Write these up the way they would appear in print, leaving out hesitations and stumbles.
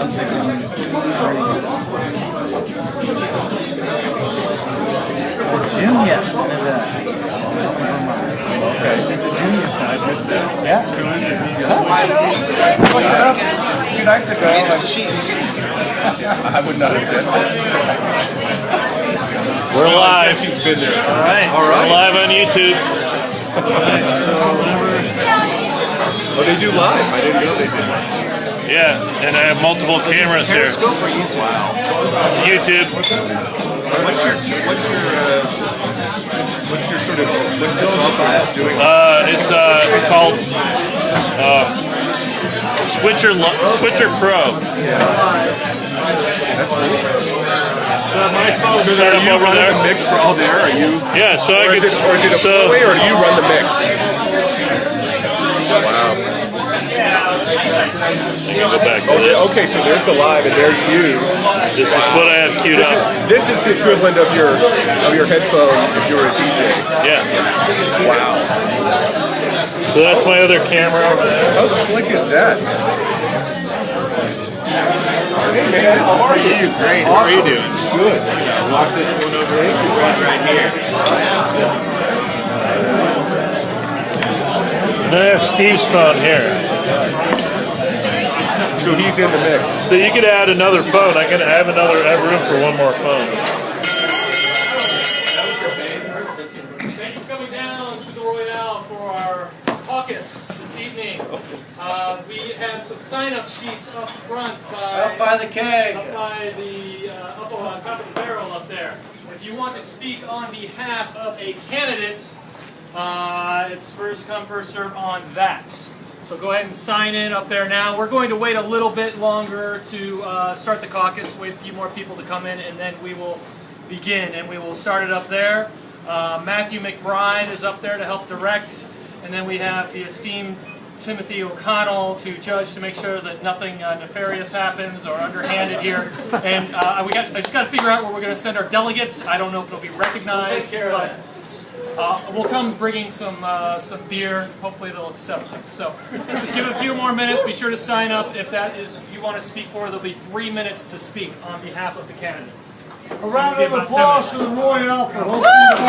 something. Jim, yes. Okay. There's a junior side. Missed that. Yeah. Who is it? Who's the other one? 2 nights ago. I would not have guessed it. We're live. He's been there. All right. We're live on YouTube. Oh, they do live. I didn't know they did. Yeah, and I have multiple cameras here. Periscope or YouTube? Wow. YouTube. What's your sort of what's the software that's doing? It's called Switcher Pro. Yeah. That's cool. My phone's so set up you over run there. The mix all there? Are you? Yeah. So I could. Or is it a four-way, or do you run the mix? Wow. Go back to this. Okay, so there's the live, and there's you. This is what I have queued up. This is the equivalent of your headphone if you were a DJ. Yeah. Wow. So that's my other camera over there. How slick is that? Hey man, how are you? Great. Awesome. How are you doing? Good. Lock this one over here. One right here. And then I have Steve's phone here. So he's in the mix. So you could add another phone. I have room for one more phone. Thank you for coming down to the Royale for our caucus this evening. We have some sign-up sheets up front Up by the keg. up on top of the barrel up there. If you want to speak on behalf of a candidate, it's first come, first serve on that. So go ahead and sign in up there now. We're going to wait a little bit longer to start the caucus, wait a few more people to come in, and then we will begin. And we will start it up there. Matthew McBride is up there to help direct. And then we have the esteemed Timothy O'Connell to judge to make sure that nothing nefarious happens or underhanded here. And I just got to figure out where we're going to send our delegates. I don't know if it'll be recognized, but we'll come bringing some beer. Hopefully they'll accept it. So just give it a few more minutes. Be sure to sign up if that is you want to speak for. There'll be 3 minutes to speak on behalf of the candidates. A round of applause to the Royale for hosting the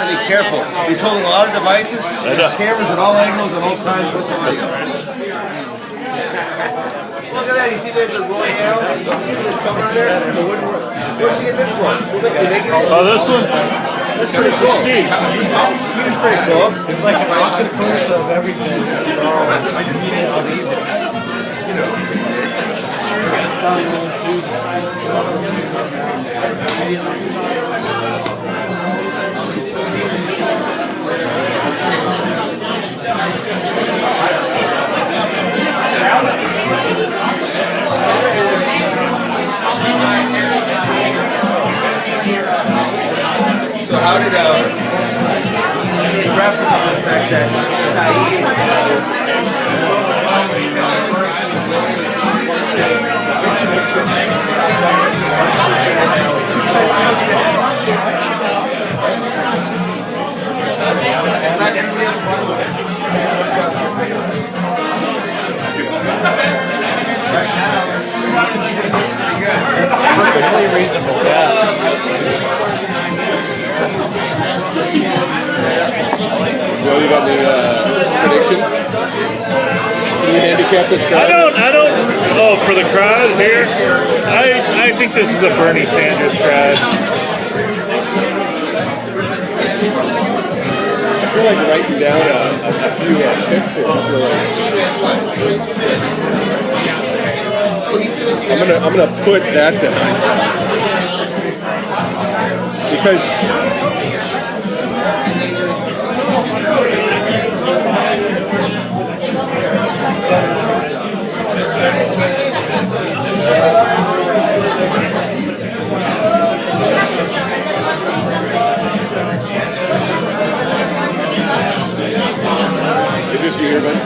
Be careful. He's holding a lot of devices. There's cameras at all angles at all times with the audio. Look at that. You see there's a Royale. Where'd you get this one? Oh, this one? This is pretty cool. It's pretty cool. It's like an octopus of everything. I just can't believe this. You know. She's got stuff going too. So how did he reference the fact that Perfectly reasonable, yeah. Well, you got any predictions? Can you handicap this crowd? I don't. Oh, for the crowd here, I think this is a Bernie Sanders crowd. I feel like writing down a few picks here. I'm gonna put that down because. Is this you here, buddy?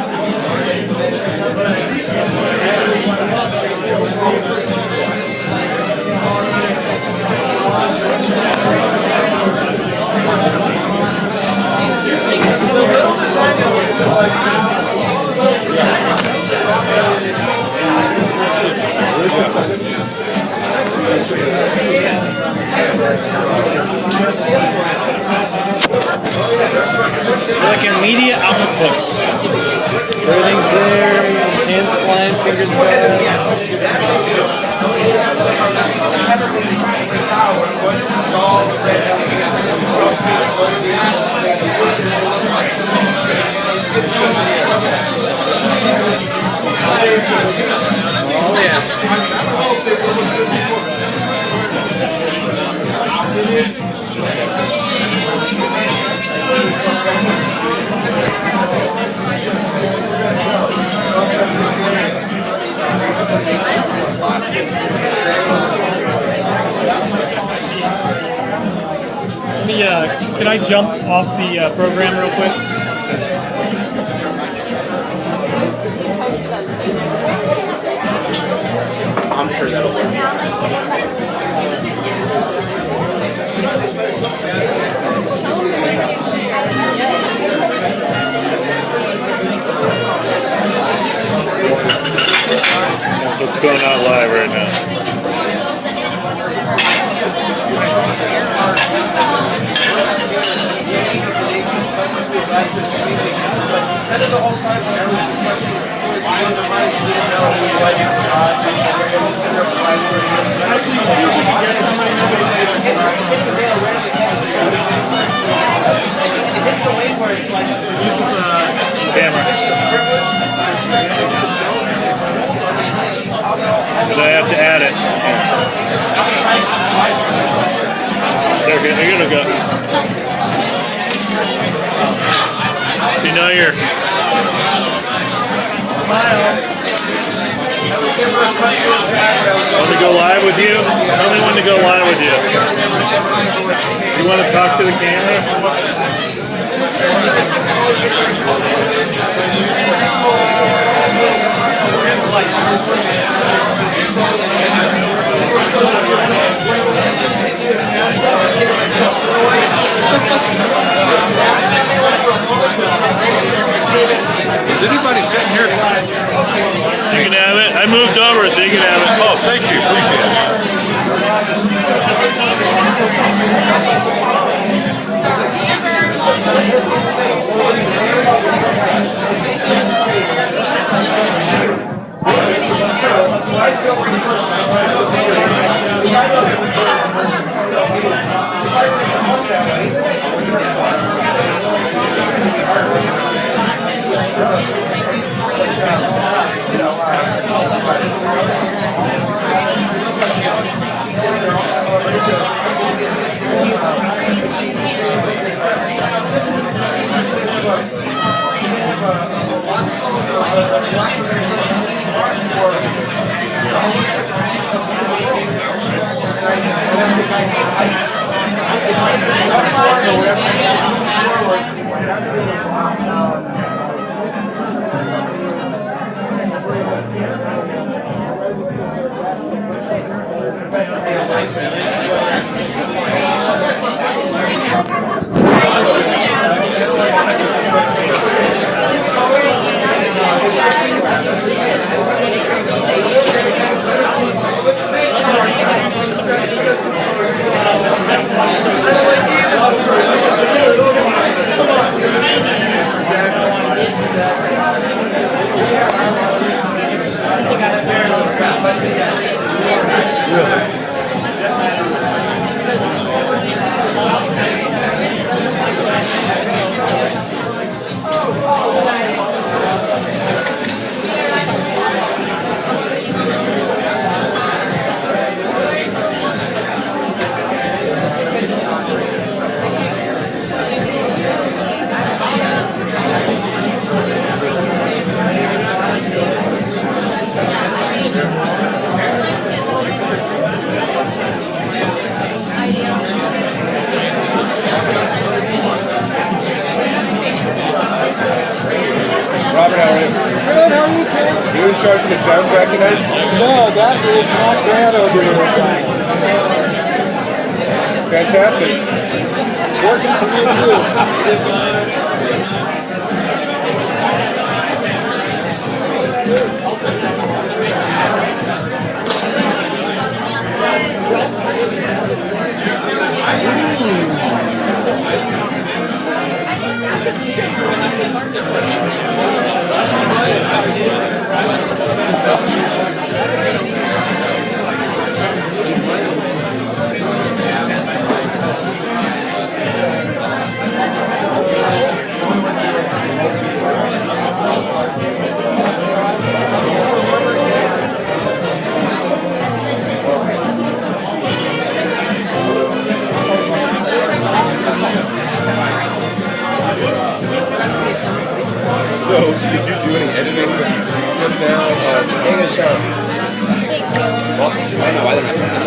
media octopus. Everything's there, hands flying, fingers going. Oh yeah. Can I jump off the program real quick? I'm sure that'll work. That's what's going on live right now. Camera. But I have to add it. They're gonna go. See, now you're. Smile. Want to go live with you? Tell me when to go live with you. You want to talk to the camera? Is anybody sitting here? You can have it. I moved over, so you can have it. Oh, thank you. Appreciate Robert, how are you? Good, how are you, Tim? You in charge of the soundtrack tonight? No, that is my grandma doing the song. Fantastic. It's working for me, too.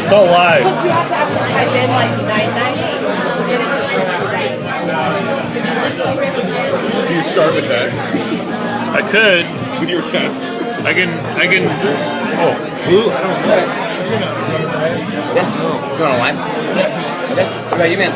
It's all live. You have to actually type in like 998. Do you start with that? I could. With your test? I can. Oh. Blue? I don't know. Yeah. You want a lime? Okay. What about you, man?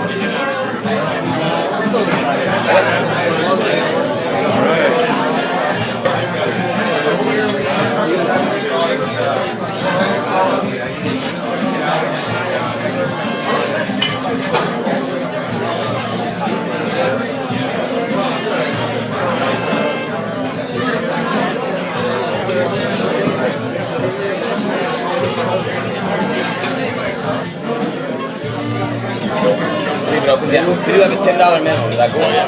Leave it open. Yeah. We do have a $10 minimum. Is that cool? Right?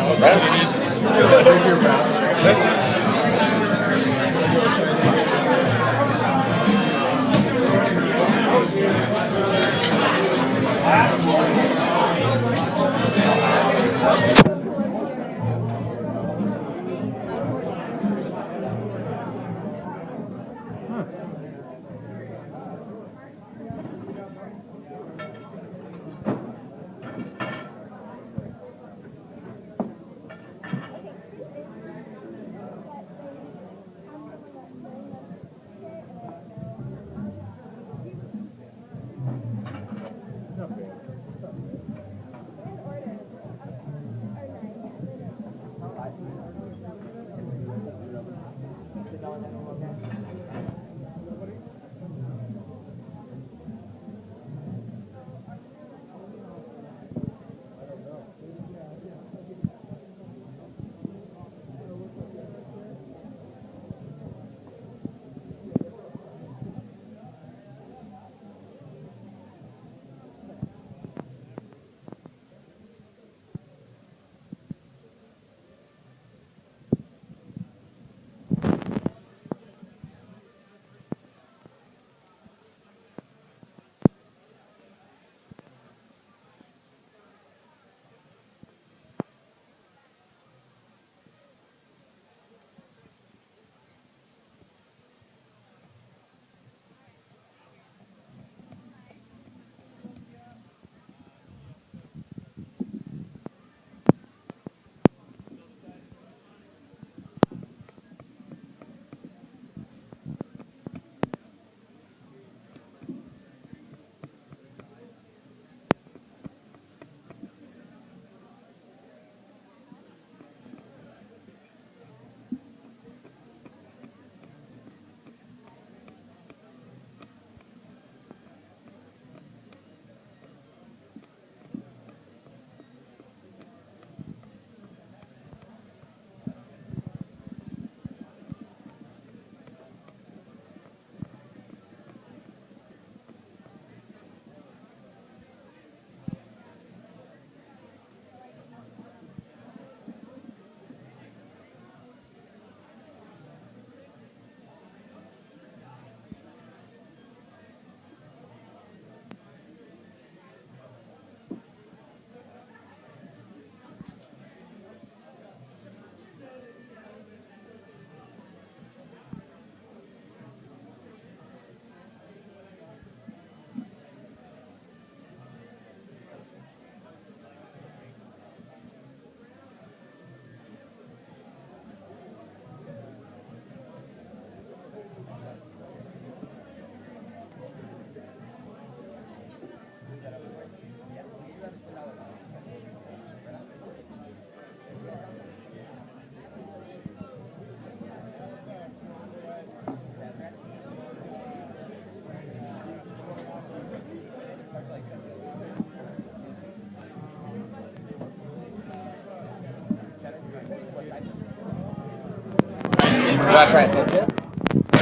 That's right. Okay.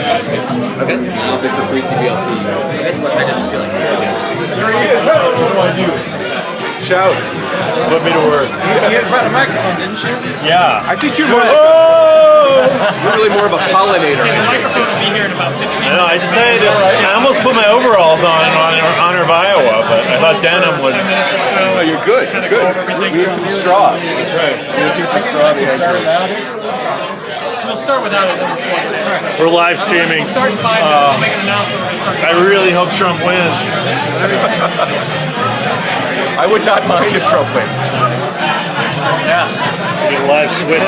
I'll pick the pre-CBLT. Okay. What's that just feeling? Okay. There he is. What do I do? Shout. Put me to work. You had brought a microphone, didn't you? Yeah. I think you're more. You're really more of a pollinator. The microphone will be here in about 15 minutes. No, I decided I almost put my overalls on in honor of Iowa, but I thought denim would. 10 minutes or so. Oh, you're good. You're good. We need some straw. That's right. We need some straw to enter. We'll start without it. So. We're live streaming. We'll start in 5 minutes. We'll make an announcement when we start. I really hope Trump wins. I would not mind if Trump wins. Yeah. Get a live switch.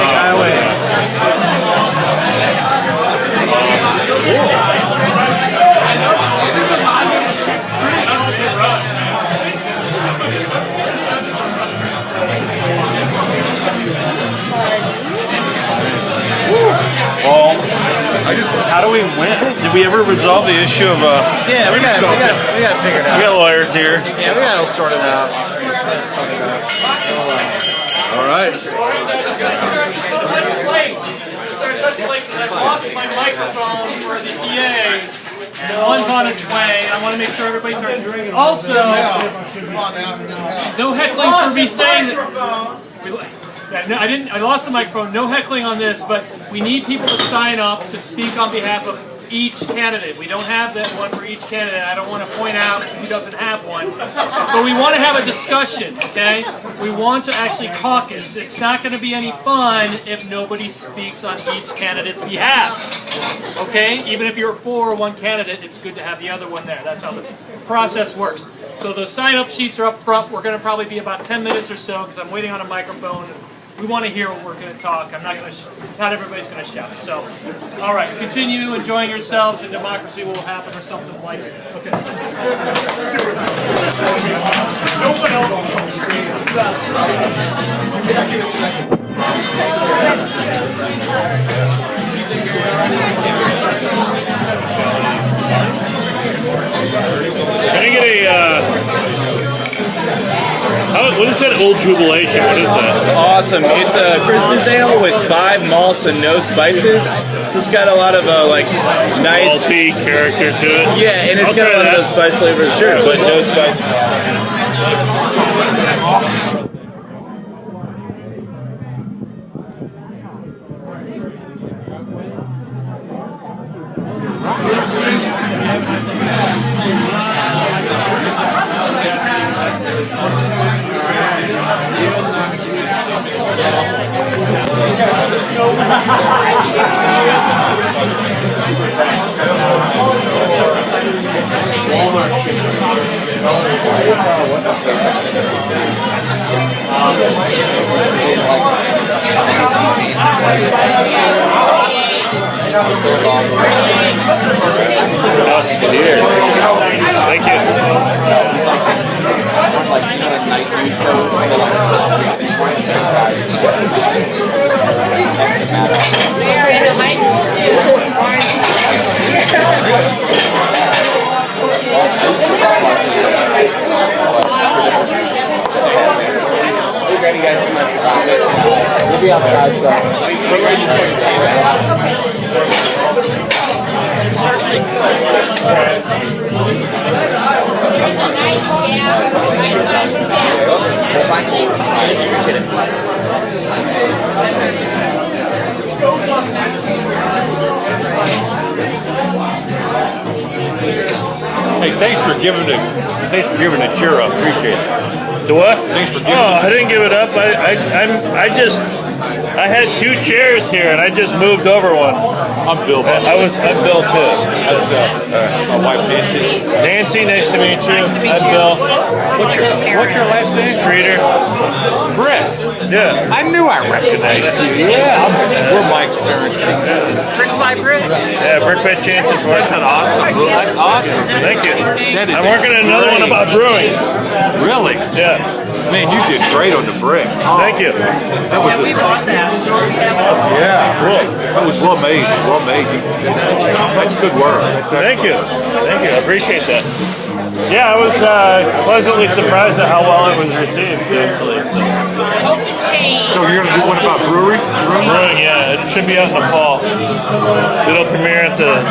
How do we win? Did we ever resolve the issue of Yeah, we got it figured out. we got lawyers here. Yeah, we got it sorted out. All right. I lost my microphone for the PA. One's on its way. I want to make sure everybody's heard. Also, no heckling for me saying that. I lost the microphone. No heckling on this, but we need people to sign up to speak on behalf of each candidate. We don't have that one for each candidate. I don't want to point out who doesn't have one. But we want to have a discussion, okay? We want to actually caucus. It's not going to be any fun if nobody speaks on each candidate's behalf. Okay? Even if you're for one candidate, it's good to have the other one there. That's how the process works. So those sign-up sheets are up front. We're going to probably be about 10 minutes or so because I'm waiting on a microphone. We want to hear what we're going to talk. I'm not going to. Not everybody's going to shout. So, all right, continue enjoying yourselves, and democracy will happen, or something like it. Okay. Can I get a what is that old jubilation? What is that? It's awesome. It's a Christmas ale with 5 malts and no spices. So it's got a lot of like nice malty character to it. Yeah, and it's got a lot of those spice flavors, sure, but no spice. Awesome to hear. Thank you. We're ready, guys, to my spot. We'll be outside, so we're ready to Hey, thanks for giving the cheer up. Appreciate it. The what? Thanks for giving. Oh, I didn't give it up. I had 2 chairs here, and I just moved over one. I'm Bill. I'm Bill too. That's my wife Nancy. Nancy, nice to meet you. I'm Bill. What's your last name? Streeter. Brett. Yeah. I knew I recognized you. Yeah. We're my experience. Brick by brick. Yeah, brick by chance. That's an awesome. That's awesome. Thank you. That is I'm working on another one about brewing. Really? Yeah. Man, you did great on the brick. Thank you. That was We bought that. yeah. Cool. That was well made. Well made. That's good work. That's Thank you. Thank you. I appreciate that. Yeah, I was pleasantly surprised at how well it was received, actually. So you're going to do one about brewery? Brewing, yeah. It should be out in the fall. It'll premiere at the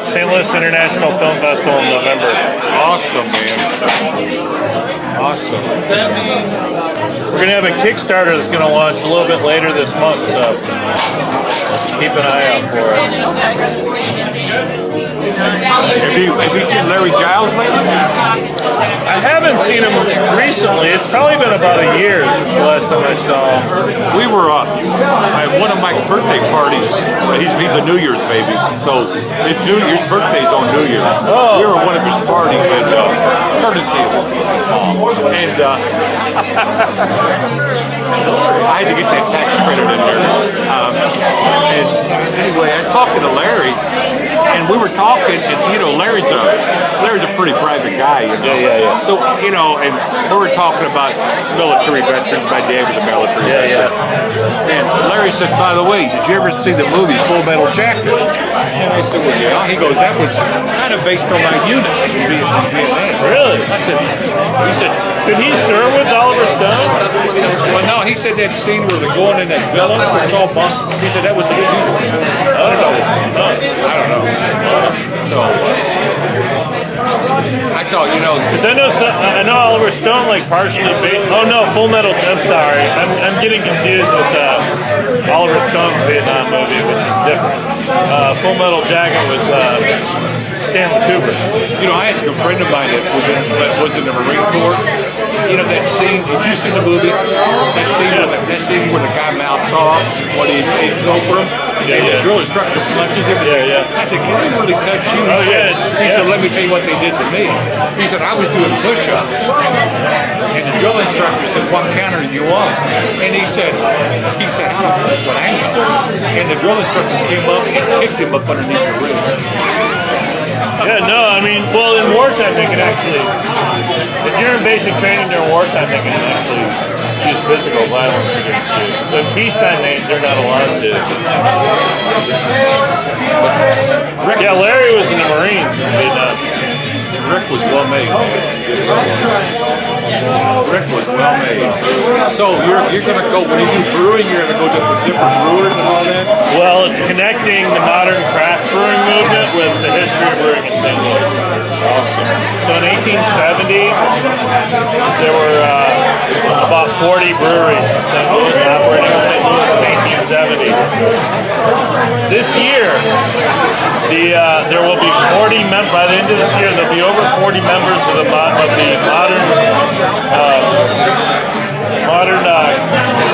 Saint Louis International Film Festival in November. Awesome, man. Awesome. We're going to have a Kickstarter that's going to launch a little bit later this month, so keep an eye out for it. Have you seen Larry Giles lately? I haven't seen him recently. It's probably been about a year since the last time I saw him. We were at one of Mike's birthday parties. He's a New Year's baby, so his birthday's on New Year's. Oh. We were at one of his parties and courtesy of him. And I had to get that tax credit in there. And anyway, I was talking to Larry, and we were talking, and Larry's a pretty private guy, Yeah. So and we were talking about military veterans. My dad was a military veteran. And Larry said, by the way, did you ever see the movie Full Metal Jacket? And I said, well, yeah. He goes, that was kind of based on my unit in Vietnam. Really? He said, did he serve with Oliver Stone? well, no, he said that scene where they're going in that villa, where it's all bunk. He said that was the shooter. I don't know. So I thought, Because I know Oliver Stone partially based. Oh no, Full Metal. I'm sorry, I'm getting confused with Oliver Stone's Vietnam movie, which is different. Full Metal Jacket was Stanley Kubrick. I asked a friend of mine that was in the Marine Corps. That scene. Did you see the movie? That scene where the guy mouths off when he's go for him, and the drill instructor punches him. Yeah. I said, "Can they really cut you?" He said, "Let me tell you what they did to me." He said, "I was doing push-ups, and the drill instructor said, 'What counter do you want?' And he said, "I don't know what I know." And the drill instructor came up and kicked him up underneath the ribs. Yeah, no, well, in wartime they can actually, if you're in basic training during wartime, they can actually use physical violence against you. But peacetime, they're not allowed to. Yeah, Larry was in the Marines in Vietnam. Rick was well made. Rick was well made. So you're going to go, when you do brewing, you're going to go to different brewers and all that? Well, it's connecting the modern craft brewing movement with the history of brewing in St. Louis. Awesome. So in 1870, there were about 40 breweries in St. Louis operating in St. Louis in 1870. This year, there will be 40 members. By the end of this year, there'll be over 40 members of the modern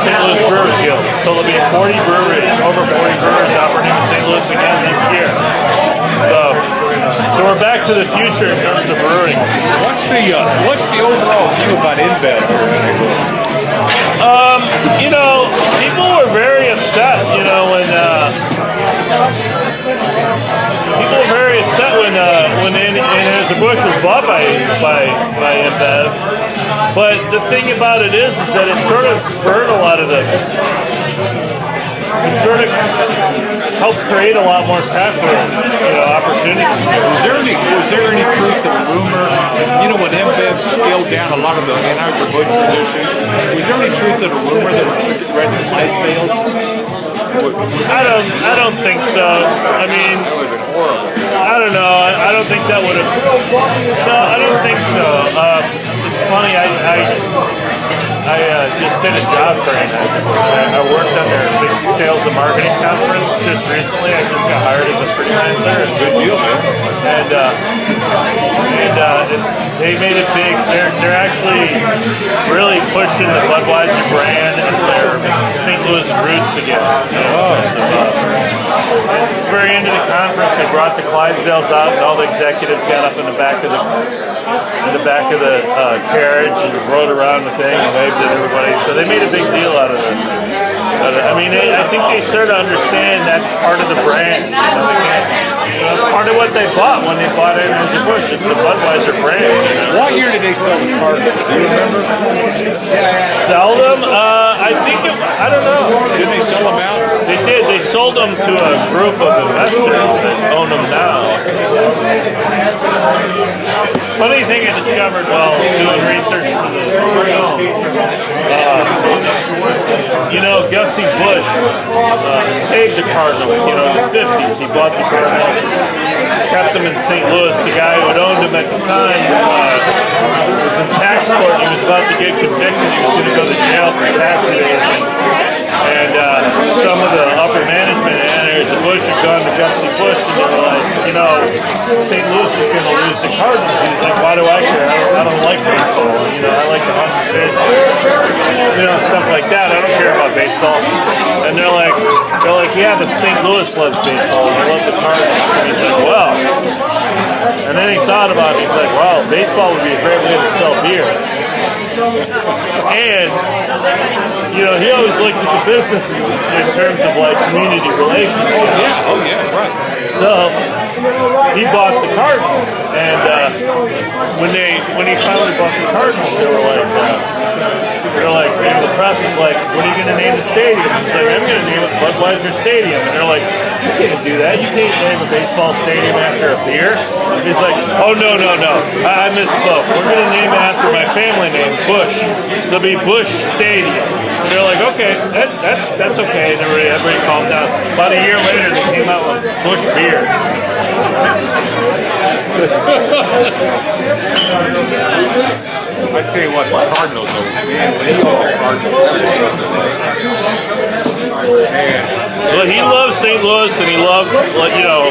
St. Louis Brewers Guild. So there'll be 40 breweries, over 40 breweries operating in St. Louis again this year. So we're back to the future in terms of brewing. What's the overall view about InBev here in St. Louis? People were very upset, when people were very upset when Anheuser-Busch was bought by InBev. But the thing about it is that it sort of spurred a lot of it sort of helped create a lot more craft opportunities. Was there any truth to the rumor? When InBev scaled down a lot of the Anheuser-Busch tradition, was there any truth to the rumor that were read the Clydesdales? I don't think so. That would have been horrible. I don't know. I don't think that would have. No, I don't think so. It's funny. I just did a job for Anheuser-Busch. I worked on their big sales and marketing conference just recently. I just got hired as a freelancer. Good deal, man. And they made it big. They're actually really pushing the Budweiser brand and their St. Louis roots again. At the very end of the conference, they brought the Clydesdales out, and all the executives got up in the back of the carriage and rode around the thing and waved at everybody. So they made a big deal out of it. I think they sort of understand that's part of the brand. That's part of what they bought when they bought Anheuser-Busch. It's the Budweiser brand. What year did they sell the cartons? Do you remember? Sell them? I don't know. Did they sell them out? They did. They sold them to a group of investors that own them now. Funny thing I discovered while doing research for the Gussie Busch saved the Cardinals, in the 50s. He bought the Cardinals, kept them in St. Louis. The guy who had owned them at the time was in tax court. He was about to get convicted. He was going to go to jail for tax evasion. And some of the upper management at players at Bush had gone to Jesse Bush, and they were like, you know, St. Louis is going to lose to Cardinals. He's like, why do I care? I don't like baseball. You know, I like the hunt and fish, you know, stuff like that. I don't care about baseball. And they're like, yeah, but St. Louis loves baseball. They love the Cardinals. And he's like, well. And then he thought about it. He's like, well, baseball would be a great way to sell beer. And, you know, he always looked at the business in terms of like community relations. Oh yeah, right. So he bought the Cardinals, and when he finally bought the Cardinals, they were like, the press was like, what are you going to name the stadium? He's like, I'm going to name it Budweiser Stadium. And they're like, you can't do that. You can't name a baseball stadium after a beer. He's like, oh, no. I misspoke. We're going to name it after my family name, Bush. So it'll be Bush Stadium. And they're like, okay, that's okay. And everybody calmed down. About a year later, they came out with Bush Beer. I tell you what, the Cardinals are, man, when you go to the Cardinals, man. Well, he loves St. Louis, and he loved, you know,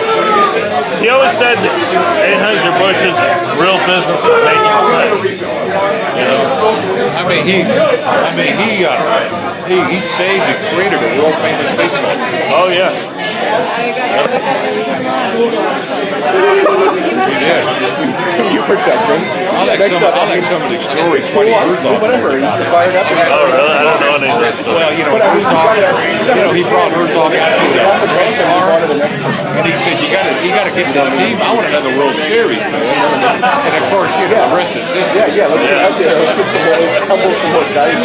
he always said that Anheuser-Busch's real business was making friends. You know? He saved and created a world famous baseball. Oh yeah. You protect them. I like some of these stories. Whatever. You can fire it up. Oh really? I don't know any of this. Well, you know, Herzog, he brought Herzog out to the Red Farm, and he said, you gotta get this team. I want another World Series, man. And of course, you know, the rest is history. Let's get out there. Let's get some more dice.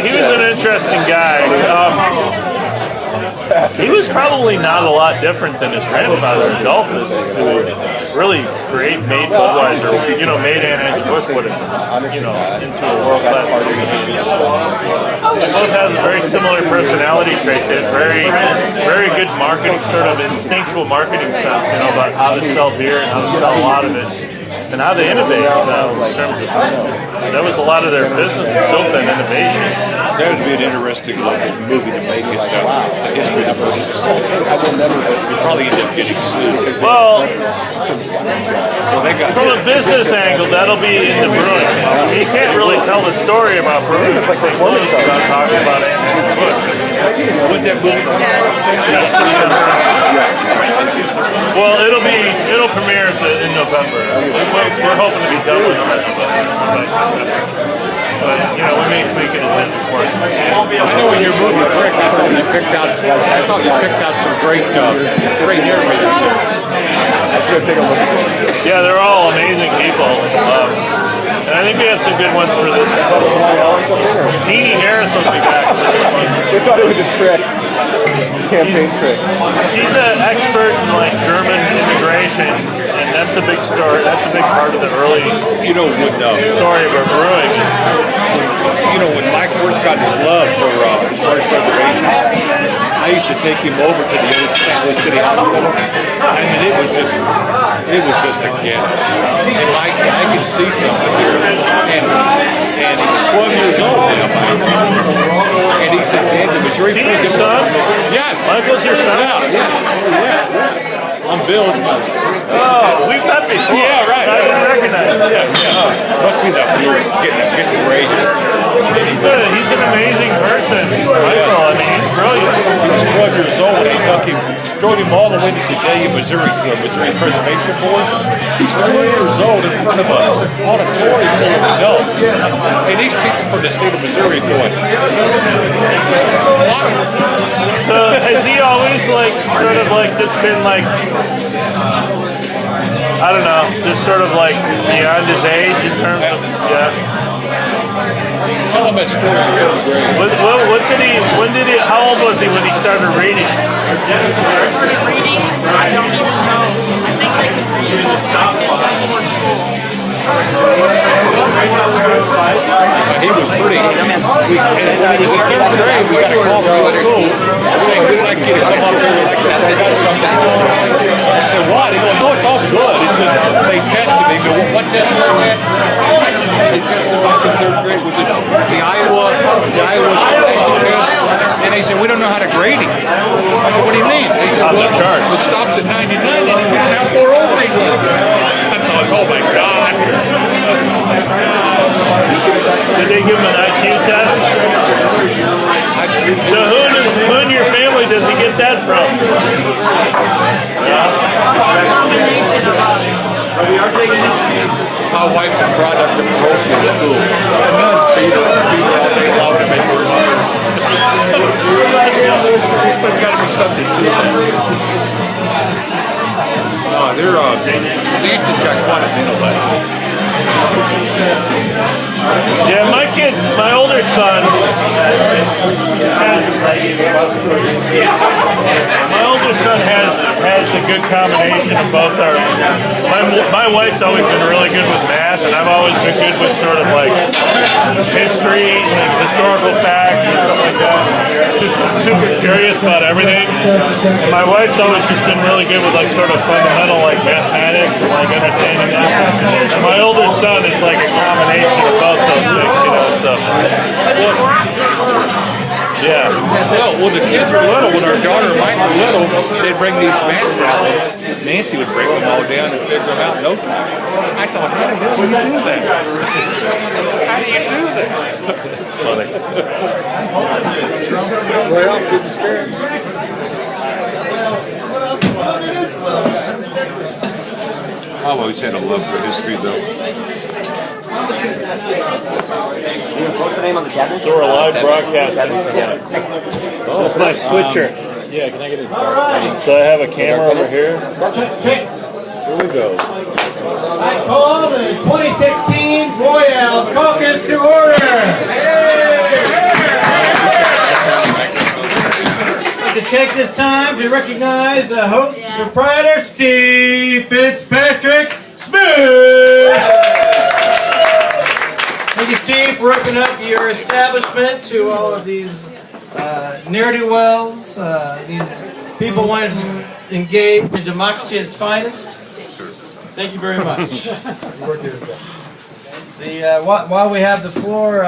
He was an interesting guy. He was probably not a lot different than his grandfather, Adolphus, who really made Budweiser, you know, made Anheuser-Busch put it, you know, into a world-class organization. They both have very similar personality traits. They had very good marketing, sort of instinctual marketing sense, you know, about how to sell beer and how to sell a lot of it. And how they innovate in terms of that was a lot of their business built on innovation. That would be an interesting movie to make. It's the history of the Bushes. You'd probably end up getting sued. Well, from a business angle, that'll be in the brewing. You can't really tell the story about brewing in St. Louis without talking about Anheuser-Busch. When's that movie come out? Well, it'll premiere in November. We're hoping to be done with it by September. But, you know, we may tweak it a bit before. I know in your movie, Rick, I thought you picked out some great narrators there. I should take a look at it. Yeah, they're all amazing people. And I think we have some good ones for this. Deanie Harris will be back. They thought it was a trick. Campaign trick. She's an expert in like German immigration, and that's a big story. That's a big part of the early story of our brewing. You know, when Mike first got his love for historic preservation, I used to take him over to the old St. Louis City Hospital. I mean, it was just a gift. And Mike said, I can see something here. And he was 12 years old now, Mike. And he said, Dad, the Missouri Is he your son? Yes. Michael's your son? Yeah. I'm Bill's mother. Oh, we've met before. Yeah, right. I didn't recognize him. Yeah. Must be that getting gray here. He's an amazing person, Michael. I mean, he's brilliant. He was 12 years old when they drove him all the way to Sedalia, Missouri, to a Missouri Preservation Board. He's 12 years old in front of an auditorium full of adults. And these people from the state of Missouri going, So has he always sort of just been I don't know, just sort of beyond his age in terms of, Tell him that story in third grade. When did he, how old was he when he started reading? Started reading? I don't even know. I think I could read before school. He was pretty. When he was in third grade, we got a call from the school saying, we'd like you to come up here and discuss something. I said, what? He goes, no, it's all good. It's just they tested me. He goes, what test was that? they tested back in 3rd grade. Was it the Iowa testing test? And they said, we don't know how to grade him. I said, what do you mean? They said, well, it stops at 99 and we don't have 4 over anymore. I thought, oh my God. Did they give him an IQ test? So who in your family does he get that from? Combination of us. My wife's a product of parochial school. The nuns beat her all day long to make her learn. There's got to be something to it. Leeds has got quite a intellect. Yeah, my older son has a good combination of both our. My wife's always been really good with math, and I've always been good with sort of like history, like historical facts and stuff like that. Just super curious about everything. And my wife's always just been really good with like sort of fundamental like mathematics and like understanding that. And my older son is like a combination of both those things, you know. So. Yeah. Well, the kids were little. When our daughter and mine were little, they'd bring these math problems. Nancy would break them all down and figure them out in no time. I thought, how the hell do you do that? How do you do that? It's funny. Well, good spirits. I've always had a love for history, though. What's the name on the cabinet? So we're live broadcasting. This is my switcher. Yeah, can I get it? So I have a camera over here. Here we go. I call the 2016 Royale Caucus to order. I'd like to take this time to recognize the host and proprietor, Steve Fitzpatrick Smith. Thank you, Steve, for opening up your establishment to all of these ne'er-do-wells, these people wanting to engage in democracy at its finest. Thank you very much. While we have the floor,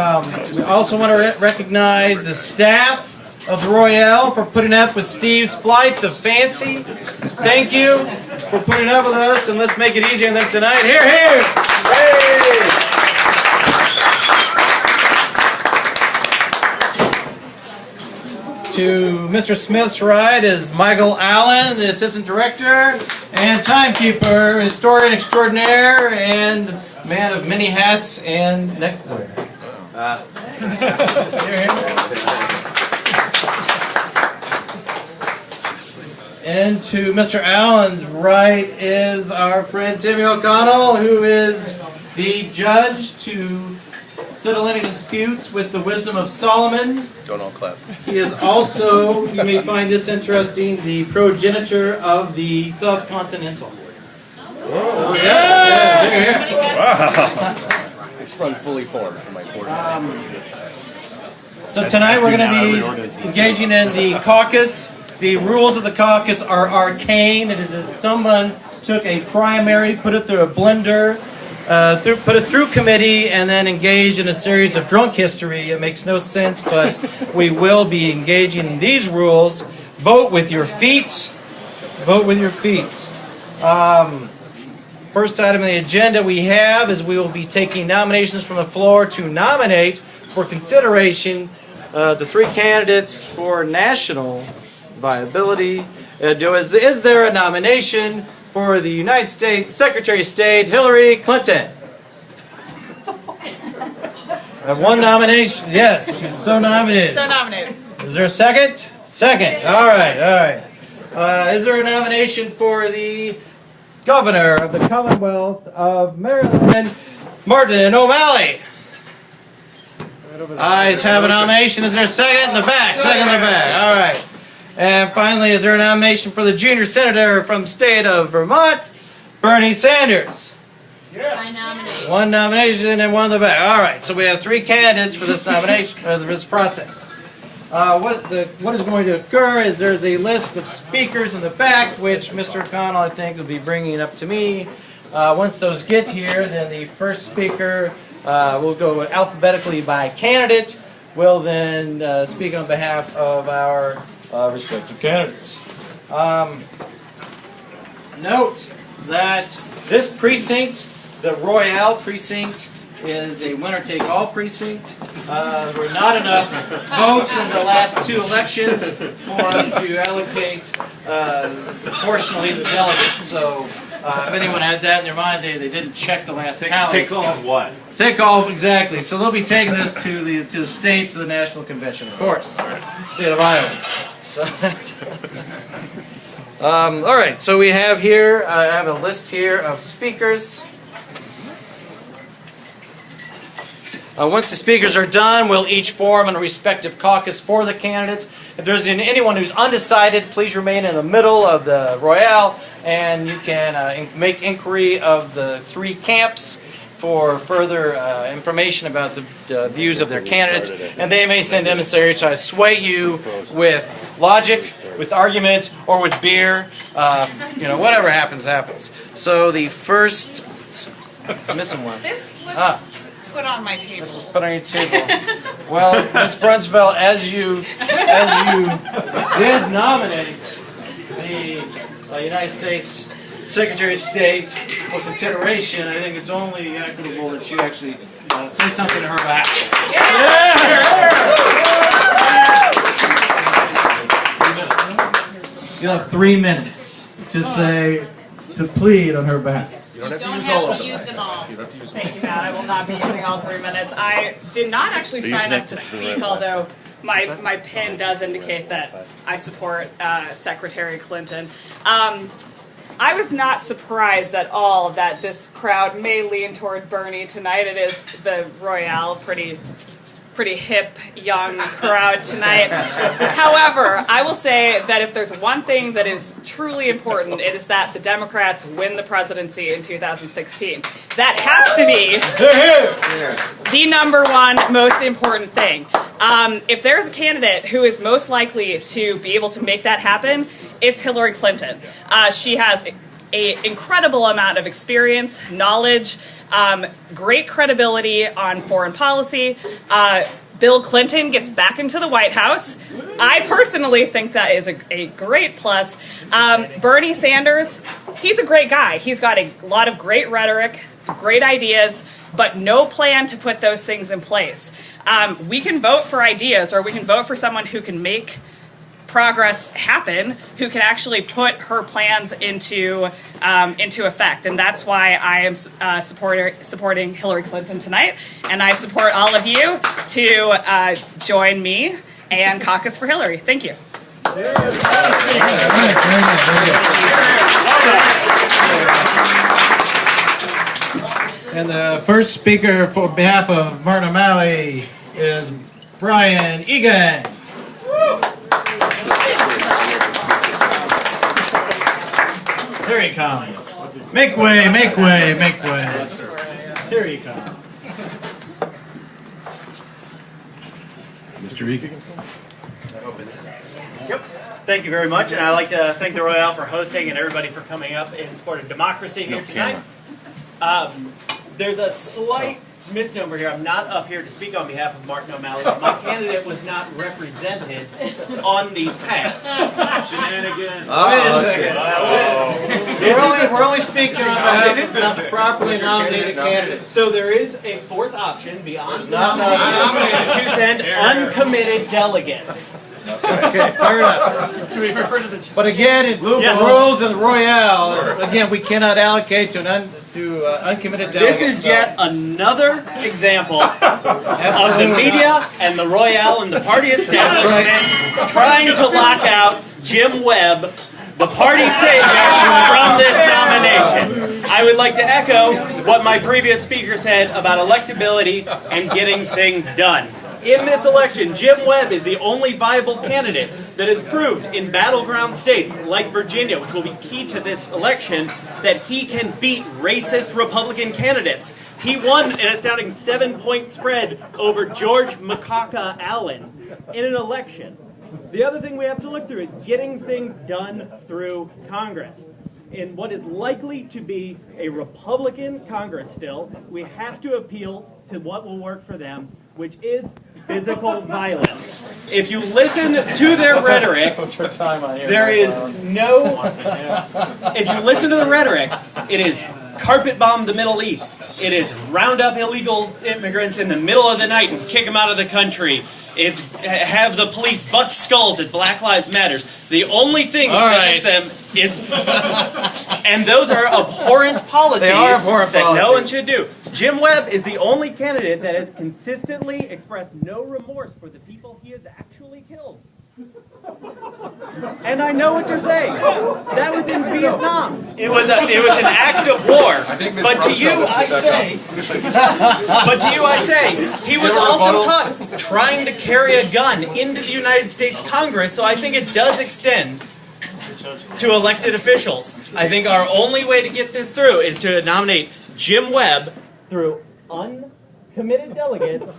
we also want to recognize the staff of the Royale for putting up with Steve's flights of fancy. Thank you for putting up with us, and let's make it easier on them tonight. Here, here! Hey! To Mr. Smith's right is Michael Allen, the Assistant Director and Timekeeper, Historian Extraordinaire, and man of many hats and neckwear. And to Mr. Allen's right is our friend Timmy O'Connell, who is the judge to settle any disputes with the wisdom of Solomon. Don't all clap. He is also, you may find this interesting, the progenitor of the subcontinental. Oh, yes, here, here. Wow. It's run fully formed for my quarter. So tonight we're going to be engaging in the caucus. The rules of the caucus are arcane. It is as if someone took a primary, put it through a blender, put it through committee, and then engaged in a series of drunk history. It makes no sense, but we will be engaging in these rules. Vote with your feet. Vote with your feet. First item on the agenda we have is we will be taking nominations from the floor to nominate for consideration the 3 candidates for national viability. Is there a nomination for the United States Secretary of State Hillary Clinton? One nomination. Yes, she's so nominated. So nominated. Is there a second? Second. All right, all right. Is there a nomination for the Governor of the Commonwealth of Maryland, Martin O'Malley? Ayes have a nomination. Is there a second? In the back. Second in the back. All right. And finally, is there a nomination for the junior senator from the state of Vermont, Bernie Sanders? I nominate. One nomination and one in the back. All right, so we have 3 candidates for this nomination, for this process. What is going to occur is there's a list of speakers in the back, which Mr. O'Connell, I think, will be bringing up to me. Once those get here, then the first speaker We'll go alphabetically by candidate. We'll then speak on behalf of our respective candidates. Note that this precinct, the Royale precinct, is a winner-take-all precinct. There were not enough votes in the last 2 elections for us to allocate proportionally the delegates. So if anyone had that in their mind, they didn't check the last tallies. Take off what? Take off, exactly. So they'll be taking this to the state, to the national convention, of course, state of Iowa. So, all right. So we have here. I have a list here of speakers. Once the speakers are done, we'll each form a respective caucus for the candidates. If there's anyone who's undecided, please remain in the middle of the Royale, and you can make inquiry of the 3 camps for further information about the views of their candidates. And they may send emissaries to sway you with logic, with argument, or with beer. Whatever happens, happens. So the first... I'm missing one. This was put on my table. This was put on your table. Well, Ms. Brunsfeld, as you did nominate the United States Secretary of State for consideration, I think it's only equitable that you actually say something to her back. You'll have 3 minutes to plead on her back. You don't have to use them all. Thank you, Matt. I will not be using all 3 minutes. I did not actually sign up to speak, although my pin does indicate that I support Secretary Clinton. I was not surprised at all that this crowd may lean toward Bernie tonight. It is the Royale, pretty hip, young crowd tonight. However, I will say that if there's one thing that is truly important, it is that the Democrats win the presidency in 2016. That has to be the #1 most important thing. If there's a candidate who is most likely to be able to make that happen, it's Hillary Clinton. She has an incredible amount of experience, knowledge, great credibility on foreign policy. Bill Clinton gets back into the White House. I personally think that is a great plus. Bernie Sanders, he's a great guy. He's got a lot of great rhetoric, great ideas, but no plan to put those things in place. We can vote for ideas, or we can vote for someone who can make progress happen, who can actually put her plans into effect, and that's why I am supporting Hillary Clinton tonight, and I support all of you to join me and caucus for Hillary. Thank you. And the first speaker for behalf of Martin O'Malley is Brian Egan. Here he comes. Make way, make way, make way. Here he comes. Mr. Egan. Yep. Thank you very much, and I'd like to thank the Royale for hosting and everybody for coming up in support of democracy here tonight. There's a slight misnomer here. I'm not up here to speak on behalf of Martin O'Malley. My candidate was not represented on these pads. Shenanigans. Wait a second. We're only speaking on behalf of properly nominated candidates. So there is a 4th option beyond the nominated to send uncommitted delegates. Okay, fair enough. Should we refer to the... But again, in rules of the Royale, again, we cannot allocate to uncommitted delegates. This is yet another example of the media and the Royale and the party establishment trying to lock out Jim Webb, the party savior, from this nomination. I would like to echo what my previous speaker said about electability and getting things done. In this election, Jim Webb is the only viable candidate that has proved in battleground states like Virginia, which will be key to this election, that he can beat racist Republican candidates. He won an astounding 7-point spread over George Macaca Allen in an election. The other thing we have to look through is getting things done through Congress. in what is likely to be a Republican Congress still, we have to appeal to what will work for them, which is physical violence. If you listen to their rhetoric, there is no... If you listen to the rhetoric, it is carpet bomb the Middle East. It is round up illegal immigrants in the middle of the night and kick them out of the country. It's have the police bust skulls at Black Lives Matter. The only thing that hits them is... and those are abhorrent policies that no one should do. Jim Webb is the only candidate that has consistently expressed no remorse for the people he has actually killed. And I know what you're saying. That was in Vietnam. It was an act of war. But to you I say, he was also caught trying to carry a gun into the United States Congress, so I think it does extend to elected officials. I think our only way to get this through is to nominate Jim Webb through uncommitted delegates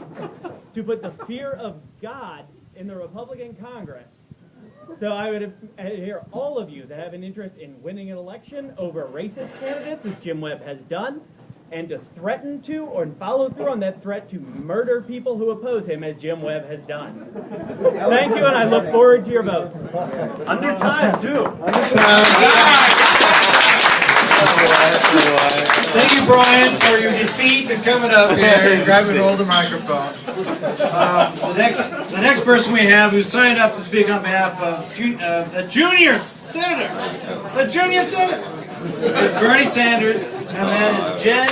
to put the fear of God in the Republican Congress. So I would hear all of you that have an interest in winning an election over racist candidates, as Jim Webb has done, and to threaten to or follow through on that threat to murder people who oppose him, as Jim Webb has done. Thank you, and I look forward to your votes. Under time, too. Thank you, Brian, for your deceit and coming up here and grabbing hold of the microphone. The next person we have who signed up to speak on behalf of the junior senator, is Bernie Sanders, and that is Jen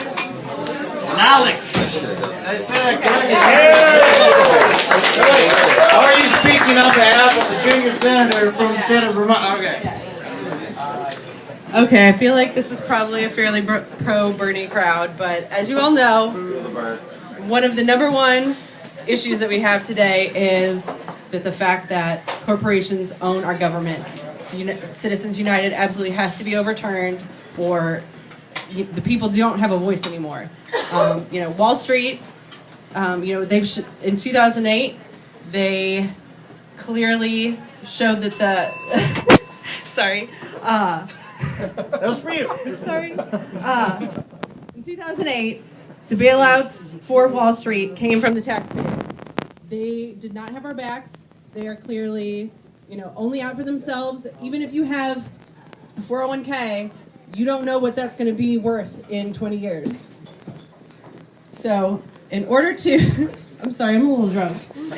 Knowledge. I said that correctly. Are you speaking on behalf of the junior senator from the state of Vermont? Okay. Okay, I feel like this is probably a fairly pro-Bernie crowd, but as you all know, one of the #1 issues that we have today is that the fact that corporations own our government. Citizens United absolutely has to be overturned, or the people don't have a voice anymore. Wall Street, they've in 2008, they clearly showed that the sorry. That was for you. Sorry. In 2008, the bailouts for Wall Street came from the taxpayers. They did not have our backs. They are clearly, only out for themselves. Even if you have a 401k, you don't know what that's going to be worth in 20 years. So, in order to... I'm sorry, I'm a little drunk. Real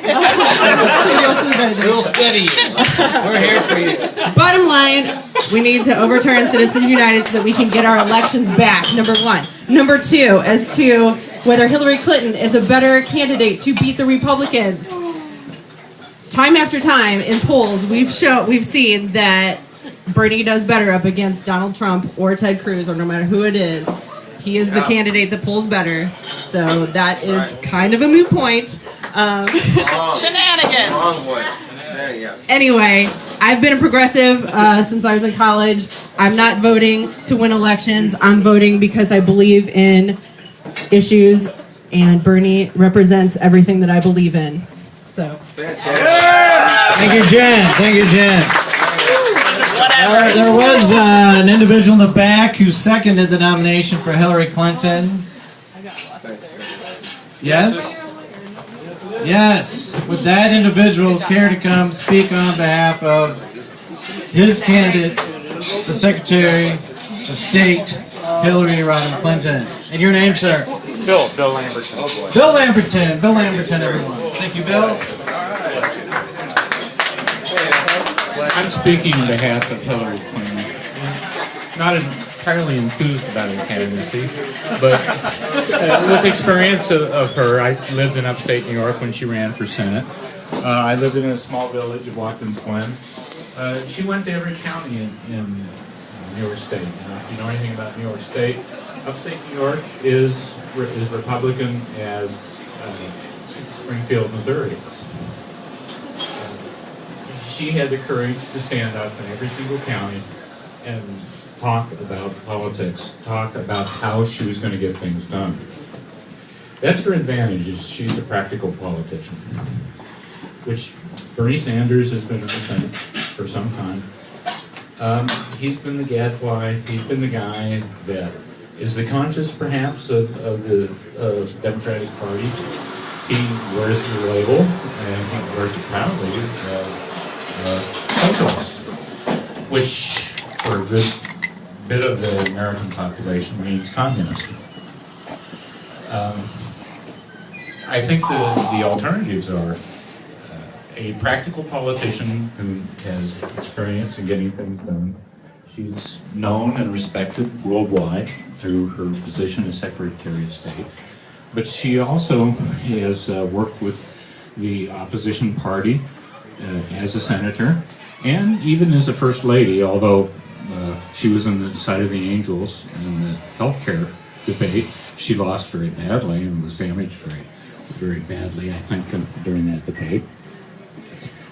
steady. We're here for you. Bottom line, we need to overturn Citizens United so that we can get our elections back, #1. #2, as to whether Hillary Clinton is a better candidate to beat the Republicans. Time after time in polls, we've seen that Bernie does better up against Donald Trump or Ted Cruz, or no matter who it is. He is the candidate that polls better, so that is kind of a moot point. Shenanigans! Anyway, I've been a progressive since I was in college. I'm not voting to win elections. I'm voting because I believe in issues, and Bernie represents everything that I believe in. So. Thank you, Jen. Thank you, Jen. There was an individual in the back who seconded the nomination for Hillary Clinton. Yes? Yes. Would that individual care to come speak on behalf of his candidate, the Secretary of State, Hillary Rodham Clinton? And your name, sir? Bill Lamberton. Bill Lamberton. Bill Lamberton, everyone. Thank you, Bill. I'm speaking on behalf of Hillary Clinton. Not entirely enthused about her candidacy, but with experience of her, I lived in upstate New York when she ran for Senate. I lived in a small village of Watkins Glen. She went to every county in New York State. If you know anything about New York State, upstate New York is Republican as Springfield, Missouri is. She had the courage to stand up in every single county and talk about politics, talk about how she was going to get things done. That's her advantage, is she's a practical politician, which Bernie Sanders has been in the Senate for some time. He's been the gadfly. He's been the guy that is the conscience, perhaps, of the Democratic Party. He wears the label, and he wears it proudly, socialist, which, for a good bit of the American population, means communist. I think the alternatives are a practical politician who has experience in getting things done. She's known and respected worldwide through her position as Secretary of State. But she also has worked with the opposition party as a senator and even as a First Lady, although she was on the side of the angels in the healthcare debate. She lost very badly and was damaged very badly, I think, during that debate.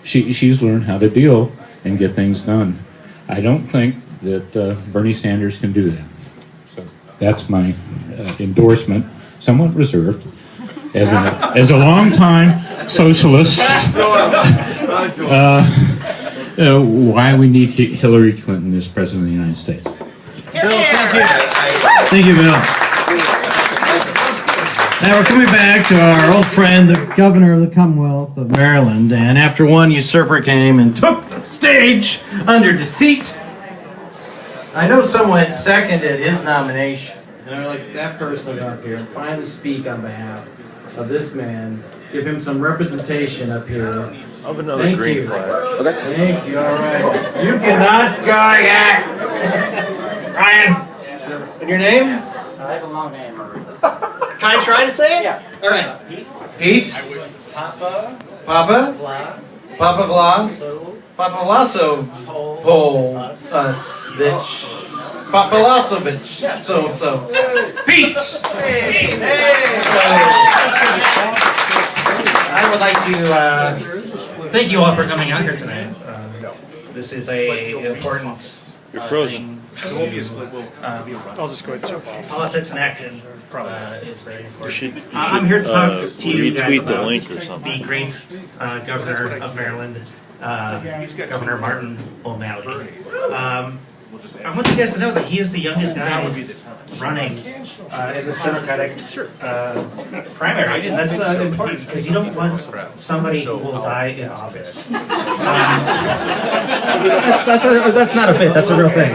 She's learned how to deal and get things done. I don't think that Bernie Sanders can do that. So that's my endorsement, somewhat reserved, as a long-time socialist. Why we need Hillary Clinton as President of the United States. Bill, thank you. Thank you, Bill. Now we're coming back to our old friend, the Governor of the Commonwealth of Maryland, and after one usurper came and took the stage under deceit, I know someone seconded his nomination. And I'm like, that person got up here and finally speak on behalf of this man, give him some representation up here. Of another Thank green you. flag. Okay. Thank you, all right. You cannot go yet. Ryan. And your name? I have a long name. Can I try to say it? Yeah. All right. Pete? Papa. Papa? Blah. Papa Blah? So. Papa Lasso Pole us, bitch. Papa Lasso bitch. So. Pete! I would like to thank you all for coming out here tonight. This is a important. You're frozen. I'll just go ahead and jump off. Politics in action is very important. I'm here to talk to you guys retweet the about link or something. the great governor of Maryland, Governor Martin O'Malley. I want you guys to know that he is the youngest guy running in this Democratic primary. And that's important because you don't want somebody who will die in office. That's not a bit, that's a real thing.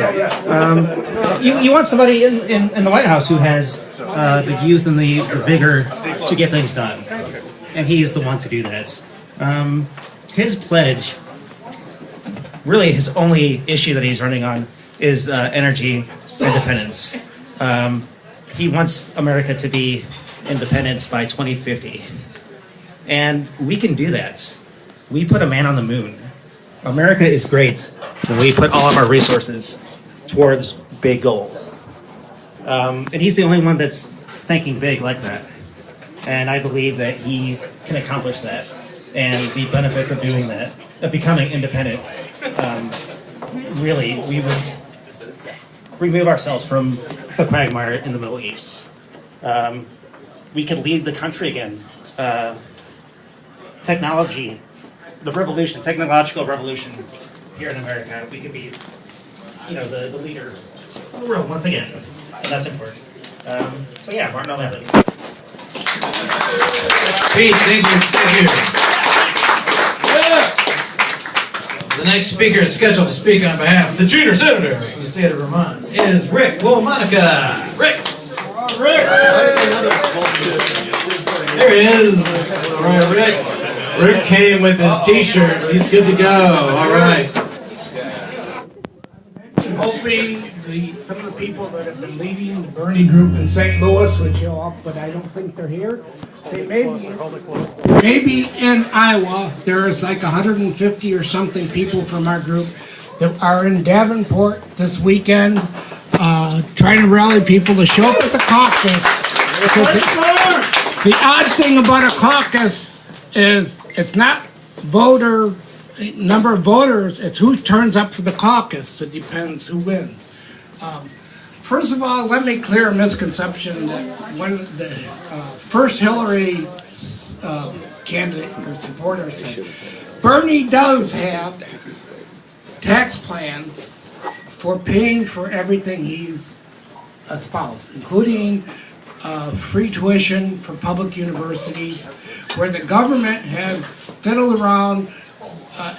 You want somebody in the White House who has the youth and the vigor to get things done. And he is the one to do that. His pledge, really his only issue that he's running on, is energy independence. He wants America to be independent by 2050. And we can do that. We put a man on the moon. America is great when we put all of our resources towards big goals. And he's the only one that's thinking big like that. And I believe that he can accomplish that. And the benefits of doing that, of becoming independent, really, we would remove ourselves from the quagmire in the Middle East. We could lead the country again. Technology, the revolution, technological revolution here in America, we could be, the leader of the world once again, and that's important. So yeah, Martin O'Malley. Pete, thank you. The next speaker is scheduled to speak on behalf of the junior senator of the state of Vermont is Rick Womanica. Rick! There he is. All right, Rick. Rick came with his t-shirt. He's good to go. All right. I'm hoping some of the people that have been leading the Bernie group in St. Louis would show up, but I don't think they're here. They maybe in Iowa, there's like 150 or something people from our group that are in Davenport this weekend, trying to rally people to show up at the caucus. The odd thing about a caucus is it's not number of voters, it's who turns up for the caucus. It depends who wins. First of all, let me clear a misconception that when the first Hillary candidate or supporter said, Bernie does have tax plans for paying for everything he's espoused, including free tuition for public universities, where the government has fiddled around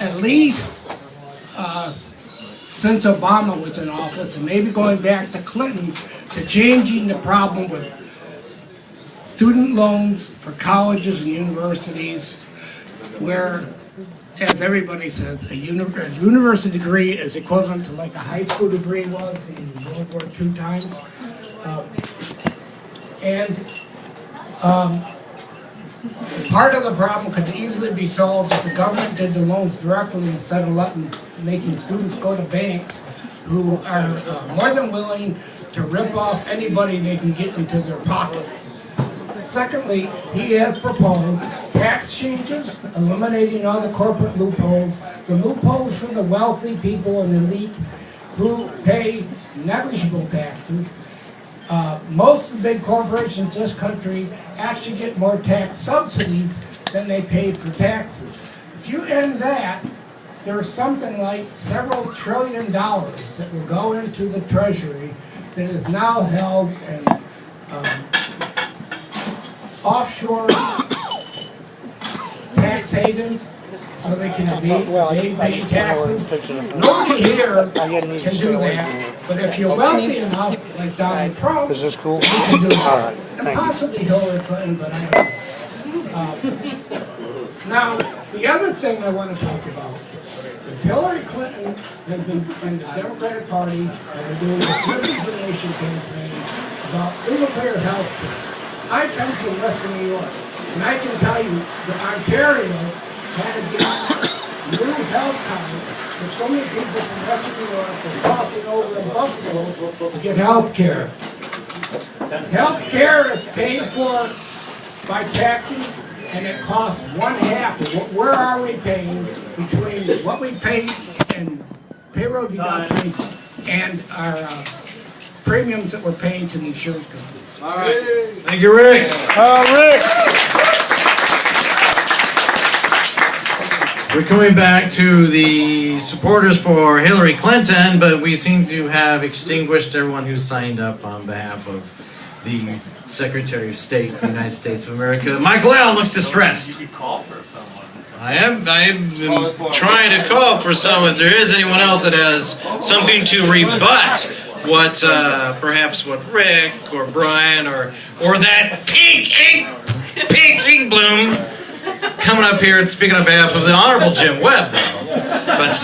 at least since Obama was in office, and maybe going back to Clinton, to changing the problem with student loans for colleges and universities, where, as everybody says, a university degree is equivalent to like a high school degree was in World War II times. Part of the problem could easily be solved if the government did the loans directly instead of making students go to banks who are more than willing to rip off anybody they can get into their pockets. Secondly, he has proposed tax changes, eliminating all the corporate loopholes, the loopholes for the wealthy people and elite who pay negligible taxes. Most of the big corporations in this country actually get more tax subsidies than they paid for taxes. If you end that, there's something like several $1 trillion that will go into the Treasury that is now held in offshore tax havens, so they can pay taxes. Nobody here can do that, but if you're wealthy enough, like Donald Trump, you can do that. And possibly Hillary Clinton, but I don't know. Now, the other thing I want to talk about is Hillary Clinton has been, and the Democratic Party have been doing this misinformation campaign about single-payer health care. I come from Western New York, and I can tell you that Ontario had to get new health coverage for so many people from Western New York are crossing over in Buffalo to get health care. Health care is paid for by taxes, and it costs 1/2 of what where are we paying between what we pay in payroll deductions and our premiums that we're paying to the insurance companies. All right. Thank you, Rick. Rick. We're coming back to the supporters for Hillary Clinton, but we seem to have extinguished everyone who signed up on behalf of the Secretary of State of the United States of America. Michael Allen looks distressed. You could call for someone. I am trying to call for someone. If there is anyone else that has something to rebut what perhaps what Rick or Brian or that pink ink bloom coming up here and speaking on behalf of the Honorable Jim Webb, but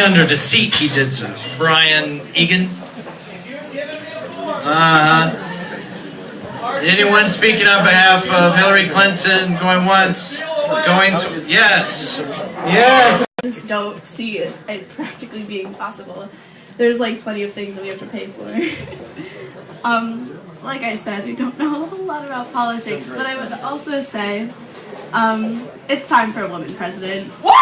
under deceit he did so. Brian Egan. Anyone speaking on behalf of Hillary Clinton? Going once? Going to? Yes. Yes. I just don't see it practically being possible. There's like plenty of things that we have to pay for. Like I said, we don't know a whole lot about politics, but I would also say it's time for a woman president. Woo!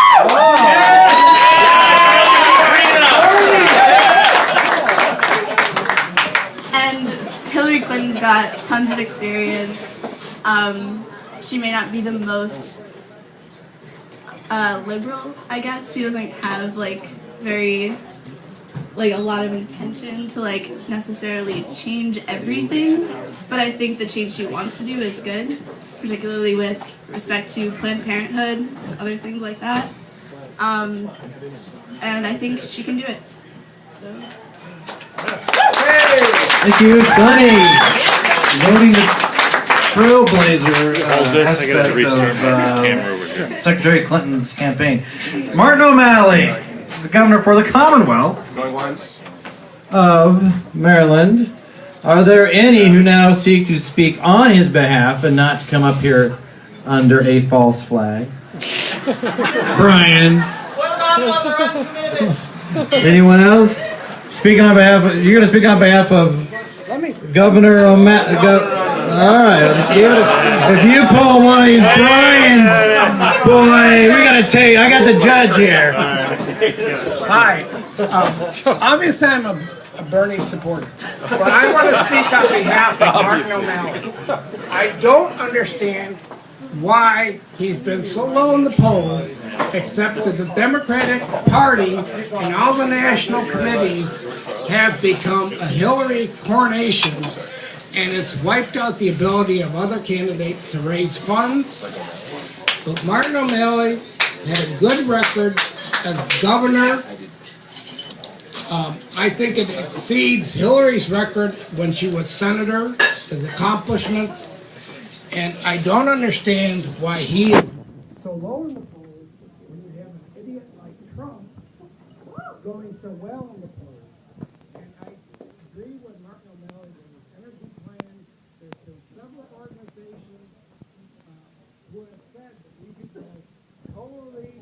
And Hillary Clinton's got tons of experience. She may not be the most liberal, I guess. She doesn't have a lot of intention to necessarily change everything, but I think the change she wants to do is good, particularly with respect to Planned Parenthood, other things like that. And I think she can do it. So. Thank you, Sonny. Voting the trailblazer aspect of Secretary Clinton's campaign. Martin O'Malley, the governor for the Commonwealth Going once. of Maryland. Are there any who now seek to speak on his behalf and not to come up here under a false flag? Brian. Anyone else? Speaking on behalf of, you're going to speak on behalf of Governor O'Malley. All right, if you pull one of these Brian's, boy, we got to tell you, I got the judge here. Hi. Obviously, I'm a Bernie supporter, but I want to speak on behalf of Martin O'Malley. I don't understand why he's been so low in the polls, except that the Democratic Party and all the national committees have become a Hillary coronation, and it's wiped out the ability of other candidates to raise funds. But Martin O'Malley had a good record as governor. I think it exceeds Hillary's record when she was senator, his accomplishments. And I don't understand why he is so low in the polls when you have an idiot like Trump going so well in the polls. And I agree with Martin O'Malley on his energy plan. There's been several organizations who have said that we could go totally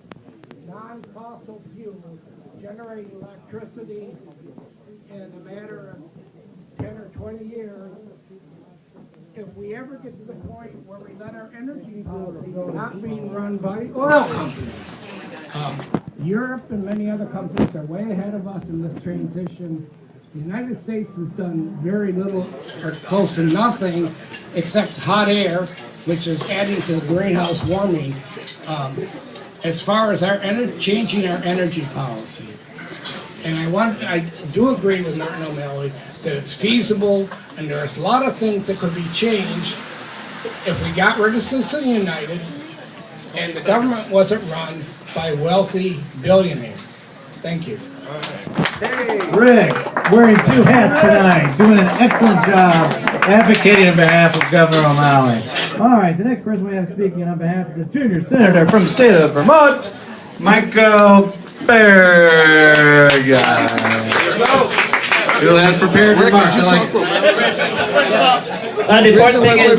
non-fossil fuels, generate electricity in a matter of 10 or 20 years. If we ever get to the point where we let our energy policy not being run by oil companies. Europe and many other countries are way ahead of us in this transition. The United States has done very little or close to nothing except hot air, which is adding to the greenhouse warming, as far as our changing our energy policy. And I do agree with Martin O'Malley that it's feasible, and there's a lot of things that could be changed if we got rid of Citizens United and the government wasn't run by wealthy billionaires. Thank you. Rick, wearing two hats tonight, doing an excellent job advocating on behalf of Governor O'Malley. All right, the next person we have speaking on behalf of the junior senator from the state of Vermont, Michael Berg. Who has prepared remarks. The important thing is,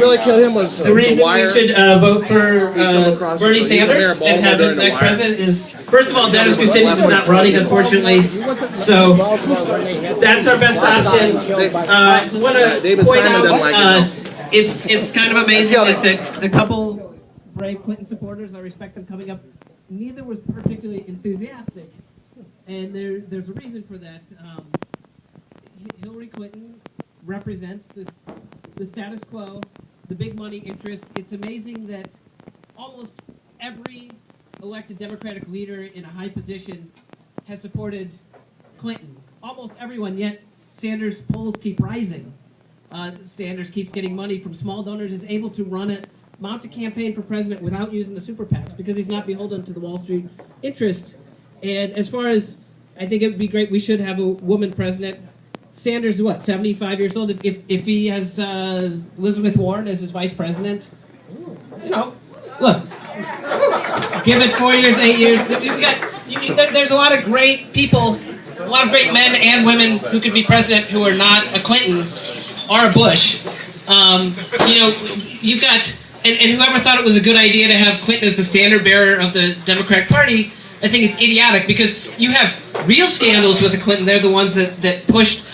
the reason we should vote for Bernie Sanders and have him next president is, first of all, Dennis Kucinich is not running, unfortunately, so that's our best option. I want to point out, it's kind of amazing that the couple brave Clinton supporters, I respect them coming up, neither was particularly enthusiastic, and there's a reason for that. Hillary Clinton represents the status quo, the big money interest. It's amazing that almost every elected Democratic leader in a high position has supported Clinton. Almost everyone, yet Sanders' polls keep rising. Sanders keeps getting money from small donors, is able to mount a campaign for president without using the super PACs because he's not beholden to the Wall Street interest. And as far as, I think it would be great, we should have a woman president. Sanders is what, 75 years old? If he has Elizabeth Warren as his vice president, look, give it 4 years, 8 years. There's a lot of great people, a lot of great men and women who could be president who are not a Clinton or a Bush. You've got, and whoever thought it was a good idea to have Clinton as the standard bearer of the Democratic Party, I think it's idiotic because you have real scandals with the Clinton. They're the ones that pushed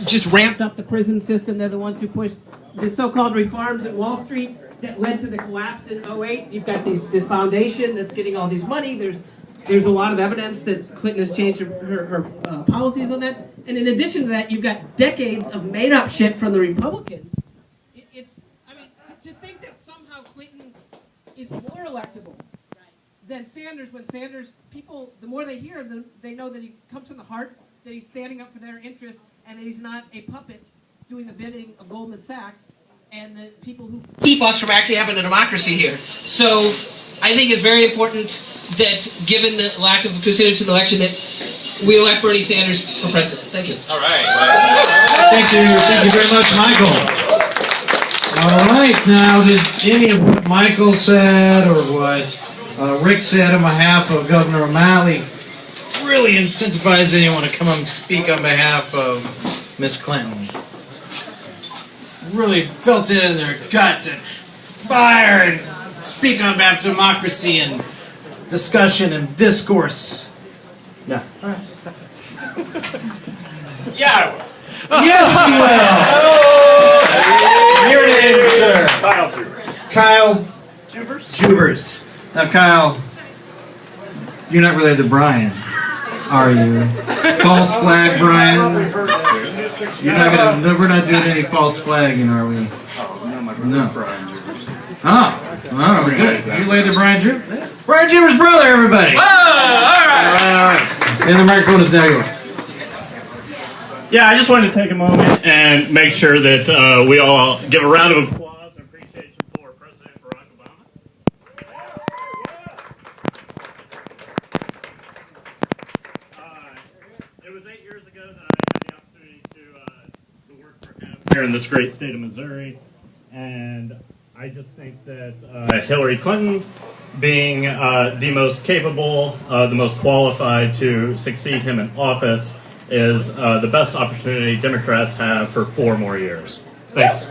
just ramped up the prison system. They're the ones who pushed the so-called reforms in Wall Street that led to the collapse in 2008. You've got this foundation that's getting all this money. There's a lot of evidence that Clinton has changed her policies on that. And in addition to that, you've got decades of made-up shit from the Republicans. To think that somehow Clinton is more electable than Sanders, when Sanders, people, the more they hear him, they know that he comes from the heart, that he's standing up for their interest, and that he's not a puppet doing the bidding of Goldman Sachs and the people who keep us from actually having a democracy here. So I think it's very important that, given the lack of Kucinich in the election, that we elect Bernie Sanders for president. Thank you. All right. Thank you very much, Michael. All right, now did any of what Michael said or what Rick said on behalf of Governor O'Malley really incentivize anyone to come up and speak on behalf of Miss Clinton? Really felt it in their gut to fire and speak on behalf of democracy and discussion and discourse. No. All right. Yeah. Yes, you will. Your name, sir. Kyle Juvers. Kyle Juvers. Now, Kyle, you're not related to Brian, are you? False flag, Brian. We're not doing any false flagging, are we? No, my brother's Brian Juvers. Oh. Oh, we're good. You laid the Brian Jr. Brian Jr.'s brother, everybody. All right. And the microphone is now yours. Yeah, I just wanted to take a moment and make sure that we all give a round of applause and appreciation for President Barack Obama. It was 8 years ago that I had the opportunity to work for him here in this great state of Missouri, and I just think that Hillary Clinton, being the most capable, the most qualified to succeed him in office, is the best opportunity Democrats have for 4 more years. Thanks.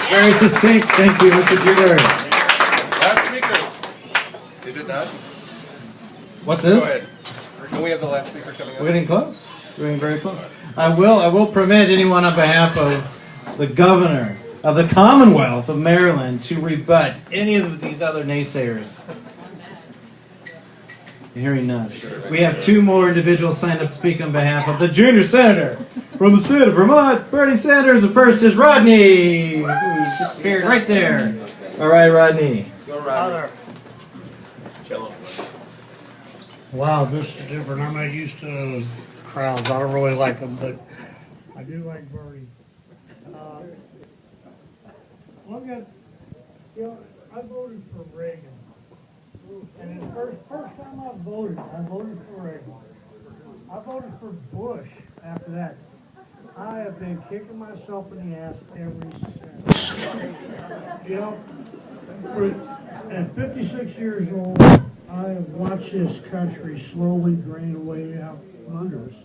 Very succinct. Thank you, Mr. Jr. Last speaker. Is it not? What's this? Go ahead. Don't we have the last speaker coming up? We're getting close. We're getting very close. I will permit anyone on behalf of the governor of the Commonwealth of Maryland to rebut any of these other naysayers. Hearing none. We have 2 more individuals signed up to speak on behalf of the junior senator from the state of Vermont, Bernie Sanders. The first is Rodney, who disappeared right there. All right, Rodney. Go, Rodney. Wow, this is different. I'm not used to crowds. I don't really like them, but I do like Bernie. I voted for Reagan. And the first time I voted for Reagan. I voted for Bush after that. I have been kicking myself in the ass ever since. You know, at 56 years old, I have watched this country slowly drain away out from under us.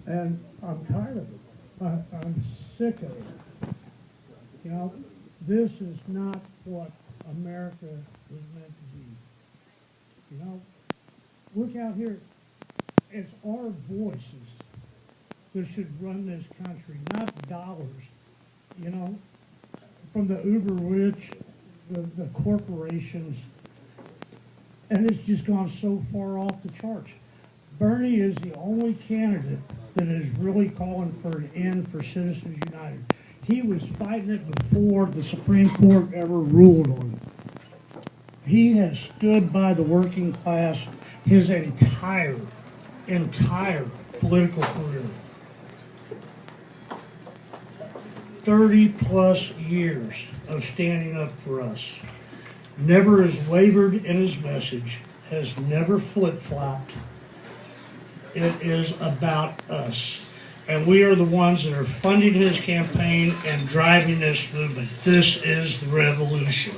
And I'm tired of it. I'm sick of it. You know, this is not what America was meant to be. You know, look out here. It's our voices that should run this country, not dollars. You know, from the uber rich, the corporations, and it's just gone so far off the charts. Bernie is the only candidate that is really calling for an end for Citizens United. He was fighting it before the Supreme Court ever ruled on it. He has stood by the working class his entire political career. 30+ years of standing up for us. Never has wavered in his message, has never flip-flopped. It is about us. And we are the ones that are funding his campaign and driving this movement. This is the revolution.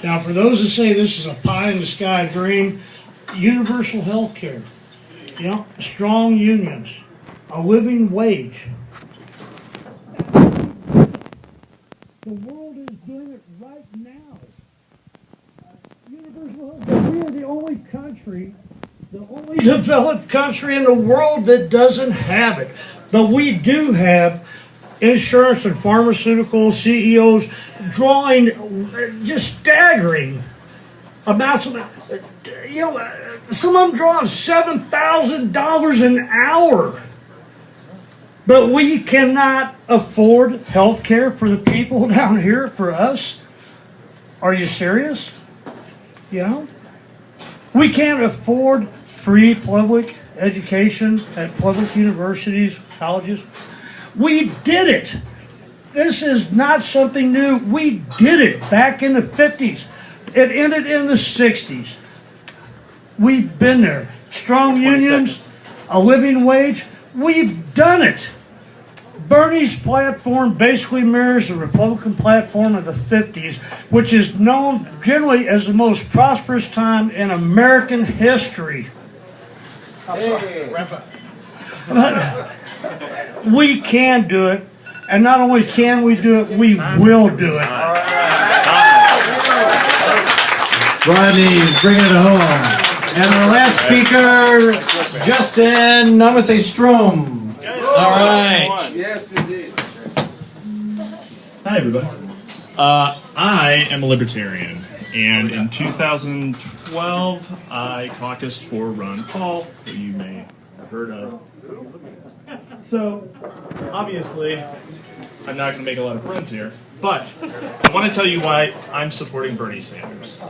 Now, for those that say this is a pie-in-the-sky dream, universal health care, you know, strong unions, a living wage. The world is doing it right now. Universal health care. We are the only country, the only developed country in the world that doesn't have it. But we do have insurance and pharmaceutical CEOs drawing just staggering amounts of, you know, some of them drawing $7,000 an hour. But we cannot afford health care for the people down here, for us. Are you serious? You know? We can't afford free public education at public universities, colleges. We did it. This is not something new. We did it back in the 50s. It ended in the 60s. We've been there. Strong unions, a living wage. We've done it. Bernie's platform basically mirrors the Republican platform of the 50s, which is known generally as the most prosperous time in American history. But we can do it, and not only can we do it, we will do it. Rodney, bringing it home. And our last speaker, Justin, I'm going to say Strom. All right. Yes, indeed. Hi, everybody. I am a libertarian, and in 2012, I caucused for Ron Paul, who you may have heard of. So, obviously, I I'm not going to make a lot of friends here, but I want to tell you why I'm supporting Bernie Sanders.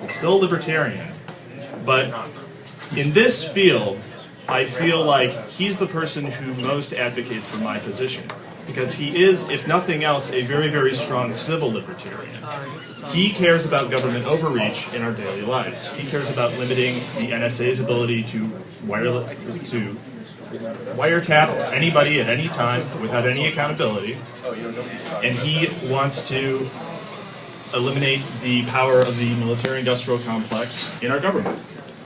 I'm still a libertarian, but in this field, I feel like he's the person who most advocates for my position, because he is, if nothing else, a very, very strong civil libertarian. He cares about government overreach in our daily lives. He cares about limiting the NSA's ability to wiretap anybody at any time without any accountability, and he wants to eliminate the power of the military-industrial complex in our government.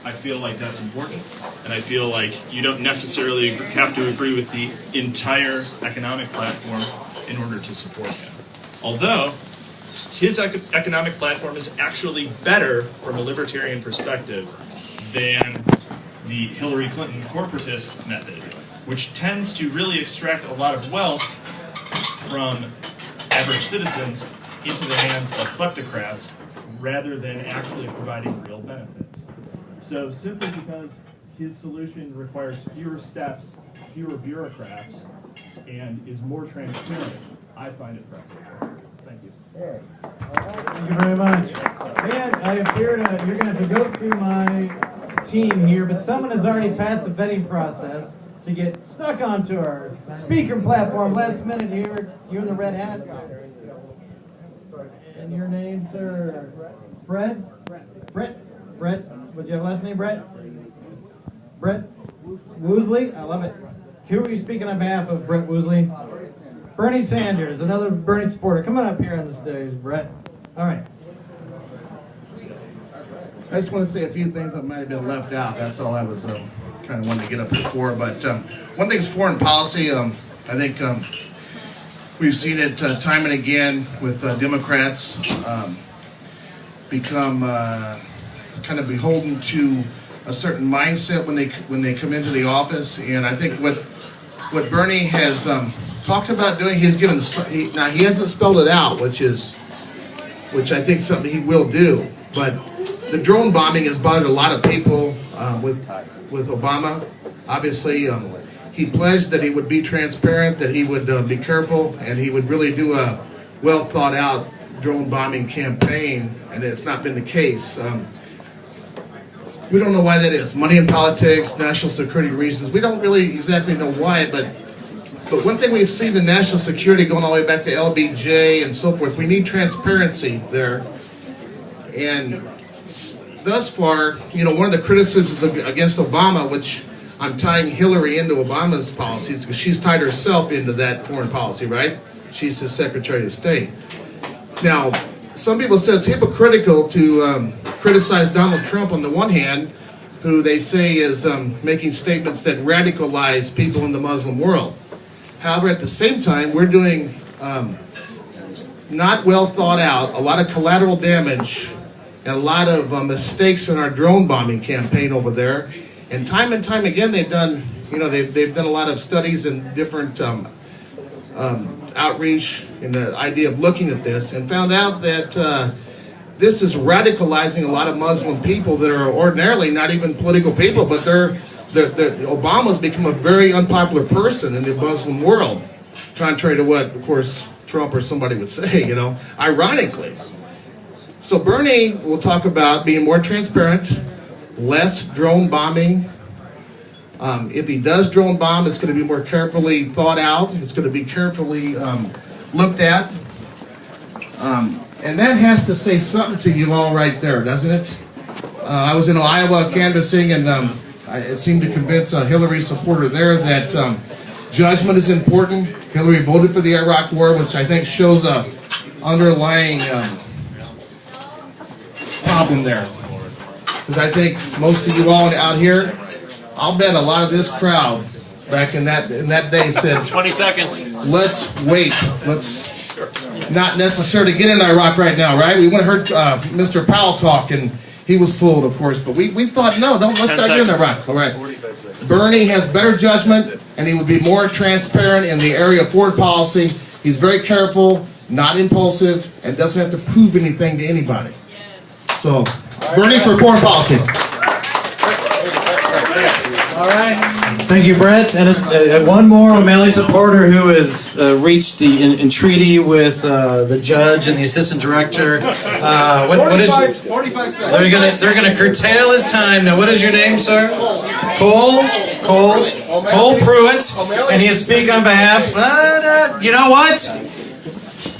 I feel like that's important, and I feel like you don't necessarily have to agree with the entire economic platform in order to support him. Although, his economic platform is actually better from a libertarian perspective than the Hillary Clinton corporatist method, which tends to really extract a lot of wealth from average citizens into the hands of kleptocrats rather than actually providing real benefits. So simply because his solution requires fewer steps, fewer bureaucrats, and is more transparent, I find it preferable. Thank you. Thank you very much. And I appear to, you're going to have to go through my team here, but someone has already passed the vetting process to get stuck onto our speaker platform last minute here. You in the red hat. And your name, sir? Brett? Brett? Would you have a last name, Brett? Brett Woosley? I love it. Who are you speaking on behalf of, Brett Woosley? Bernie Sanders, another Bernie supporter. Come on up here on the stage, Brett. All right. I just want to say a few things that might have been left out. That's all I was kind of wanting to get up here for. But one thing is foreign policy. I think we've seen it time and again with Democrats become kind of beholden to a certain mindset when they come into the office. And I think what Bernie has talked about doing, he's given, now he hasn't spelled it out, which I think something he will do, but the drone bombing has bothered a lot of people with Obama. Obviously, he pledged that he would be transparent, that he would be careful, and he would really do a well thought out drone bombing campaign, and it's not been the case. We don't know why that is. Money in politics, national security reasons. We don't really exactly know why, but one thing we've seen in national security going all the way back to LBJ and so forth, we need transparency there. And thus far, one of the criticisms against Obama, which I'm tying Hillary into Obama's policies, because she's tied herself into that foreign policy, right? She's his Secretary of State. Now, some people say it's hypocritical to criticize Donald Trump on the one hand, who they say is making statements that radicalize people in the Muslim world. However, at the same time, we're doing not well thought out, a lot of collateral damage, and a lot of mistakes in our drone bombing campaign over there. And time again, they've done, they've done a lot of studies and different outreach in the idea of looking at this, and found out that this is radicalizing a lot of Muslim people that are ordinarily not even political people, but Obama's become a very unpopular person in the Muslim world, contrary to what, of course, Trump or somebody would say, ironically. So Bernie will talk about being more transparent, less drone bombing. If he does drone bomb, it's going to be more carefully thought out. It's going to be carefully looked at. And that has to say something to you all right there, doesn't it? I was in Iowa canvassing, and it seemed to convince a Hillary supporter there that judgment is important. Hillary voted for the Iraq War, which I think shows a underlying problem there. Because I think most of you all out here, I'll bet a lot of this crowd back in that day said, 20 seconds. Let's wait. Let's not necessarily get in Iraq right now, right? We went and heard Mr. Powell talk, and he was fooled, of course. But we thought, no, let's start getting in Iraq. All right. Bernie has better judgment, and he would be more transparent in the area of foreign policy. He's very careful, not impulsive, and doesn't have to prove anything to anybody. So, Bernie for foreign policy. All right. Thank you, Brett. And one more O'Malley supporter who has reached the entreaty with the judge and the assistant director. What is? 45 seconds. They're gonna curtail his time. Now, what is your name, sir? Cole Pruitt, and he'll speak on behalf. You know what?